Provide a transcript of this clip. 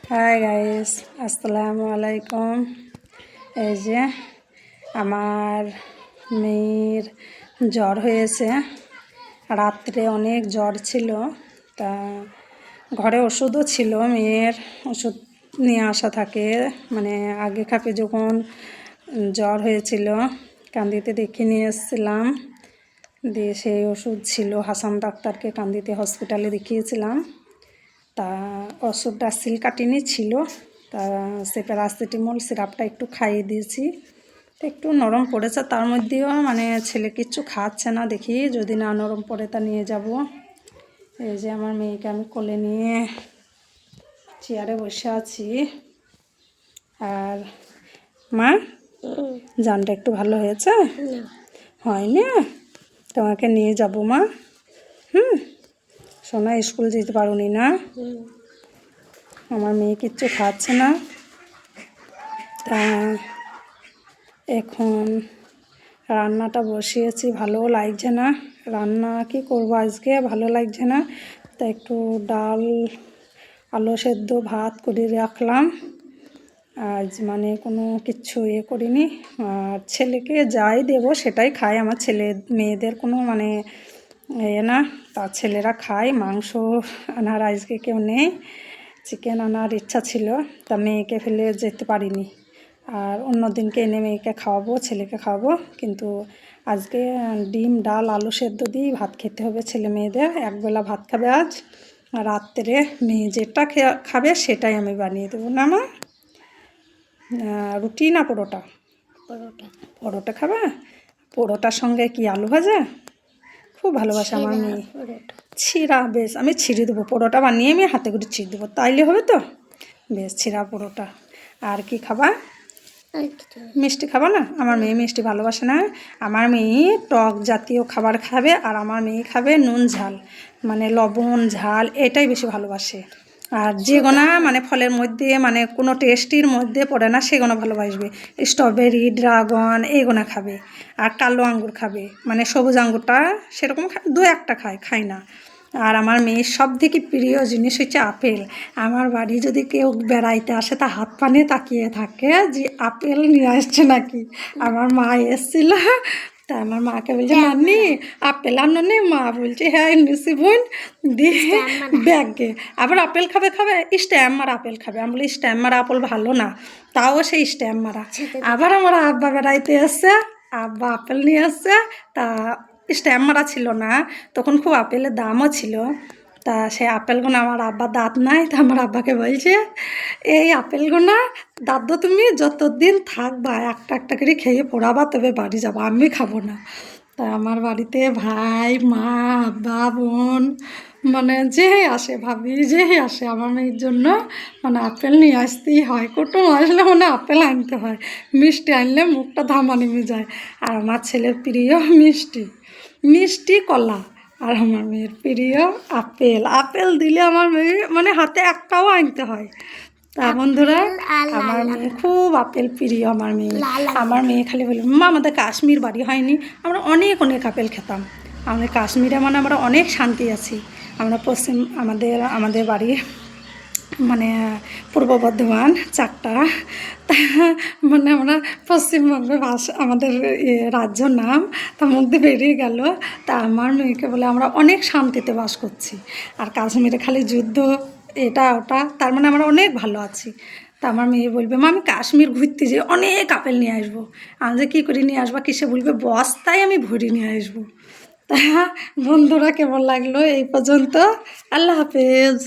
Hi guys, আসসালামু আলাইকুম। এই যে আমার মেয়ের জ্বর হয়েছে, রাত্রে অনেক জ্বর ছিল। তা ঘরে ওষুধও ছিল, মেয়ের ওষুধ নিয়ে আসা থাকে। মানে আগে খাপে যখন জ্বর হয়েছিল কান্দিতে দেখে নিয়ে এসেছিলাম, দিয়ে সেই ওষুধ ছিল। হাসান ডাক্তারকে কান্দিতে হসপিটালে দেখিয়েছিলাম। তা ওষুধটা সিল কাটিনি ছিল, তা সে প্যারাসিটামল সিরাপটা একটু খাইয়ে দিয়েছি। তো একটু নরম পড়েছে, তার মধ্যেও মানে ছেলে কিচ্ছু খাচ্ছে না। দেখি যদি না নরম পড়ে তা নিয়ে যাব। এই যে আমার মেয়েকে আমি কোলে নিয়ে চেয়ারে বসে আছি। আর মা, জানটা একটু ভালো হয়েছে? হয়নি? তোমাকে নিয়ে যাব মা। সোনা, স্কুল যেতে পারোনি না? আমার মেয়ে কিচ্ছু খাচ্ছে না। তা এখন রান্নাটা বসিয়েছি, ভালোও লাগছে না। রান্না কি করব আজকে, ভালো লাগছে না। তা একটু ডাল, আলু সেদ্ধ, ভাত করে রাখলাম। আজ মানে কোনো কিচ্ছু করিনি। আর ছেলেকে যাই দেবো সেটাই খায়। আমার ছেলে মেয়েদের কোনো মানে না, তার ছেলেরা খায়। মাংস আনার আজকে কেউ নেই, চিকেন আনার ইচ্ছা ছিল, তা মেয়েকে ফেলে যেতে পারিনি। আর অন্য দিনকে এনে মেয়েকে খাওয়াবো, ছেলেকে খাওয়াবো, কিন্তু আজকে ডিম, ডাল, আলু সেদ্ধ দিয়ে ভাত খেতে হবে ছেলে মেয়েদের। একবেলা ভাত খাবে আজ, রাত্রে মেয়ে যেটা খাবে সেটাই আমি বানিয়ে দেবো। না মা, রুটি না পরোটা? পরোটা খাবে? পরোটার সঙ্গে কি আলু ভাজা? খুব ভালোবাসে আমার মেয়ে। ছিঁড়া, বেশ, আমি ছিঁড়ে দেবো। পরোটা বানিয়ে আমি হাতে করে ছিঁড়ে দেবো, তাইলে হবে তো? বেশ, ছিঁড়া পরোটা। আর কি খাবা? মিষ্টি খাবা না? আমার মেয়ে মিষ্টি ভালোবাসে না। আমার মেয়ে টক জাতীয় খাবার খাবে, আর আমার মেয়ে খাবে নুন ঝাল, মানে লবণ ঝাল, এটাই বেশি ভালোবাসে। আর যেগুনা মানে ফলের মধ্যে মানে কোনো টেস্টির মধ্যে পড়ে না সেগুলো ভালোবাসবে। স্ট্রবেরি, ড্রাগন এইগুলো খাবে। আর কালো আঙ্গুর খাবে, মানে সবুজ আঙ্গুরটা সেরকম দু একটা খায় না। আর আমার মেয়ের সব থেকে প্রিয় জিনিস হচ্ছে আপেল। আমার বাড়ি যদি কেউ বেড়াইতে আসে তা হাত পানে তাকিয়ে থাকে যে আপেল নিয়ে আসছে নাকি। আমার মা এসেছিল, তা আমার মাকে বলছে নানি আপেল আনো নে? মা বলছে হ্যাঁ নিসি বোন, দিয়ে ব্যাগে আবার আপেল খাবে স্ট্যাম্প মারা আপেল খাবে। আমি বলি স্ট্যাম্প মারা আপেল ভালো না, তাও সেই স্ট্যাম্প মারা। আবার আমার আব্বা বেড়াইতে এসছে, আব্বা আপেল নিয়ে আসছে। তা স্ট্যাম্প মারা ছিল না, তখন খুব আপেলের দামও ছিল। তা সেই আপেলগুলো আমার আব্বার দাঁত নাই, তা আমার আব্বাকে বলছে এই আপেলগুলো দাদু তুমি যতদিন থাকবা একটা একটা করে খেয়ে পড়াবা, তবে বাড়ি যাবো, আমি খাবো না। তা আমার বাড়িতে ভাই, মা, আব্বা, বোন, মানে যে আসে, ভাবি যে আসে আমার মেয়ের জন্য মানে আপেল নিয়ে আসতেই হয়। কুটুম আসলে মানে আপেল আনতে হয়, মিষ্টি আনলে মুখটা ধামা নেমে যায়। আর আমার ছেলের প্রিয় মিষ্টি কলা, আর আমার মেয়ের প্রিয় আপেল দিলে আমার মেয়ে মানে হাতে একটাও আনতে হয়। তা বন্ধুরা, আমার মেয়ে খুব আপেল প্রিয়। আমার মেয়ে খালি বলি মা আমাদের কাশ্মীর বাড়ি হয়নি, আমরা অনেক আপেল খেতাম। আমাদের কাশ্মীরে মানে আমরা অনেক শান্তি আছি। আমরা আমাদের বাড়ি মানে পূর্ব বর্ধমান চাকটা, মানে আমরা পশ্চিমবঙ্গের আমাদের রাজ্যর নাম তার মধ্যে বেরিয়ে গেল। তা আমার মেয়েকে বলে আমরা অনেক শান্তিতে বাস করছি, আর কাশ্মীরে খালি যুদ্ধ এটা ওটা, তার মানে আমরা অনেক ভালো আছি। তা আমার মেয়ে বলবে মা আমি কাশ্মীর ঘুরতে যাই, অনেক আপেল নিয়ে আসবো। আমি যে কী করে নিয়ে আসবো, কিসে বলবে, বস্তায় আমি ভরে নিয়ে আসবো। তা বন্ধুরা, কেমন লাগলো এই পর্যন্ত? আল্লাহ হাফেজ।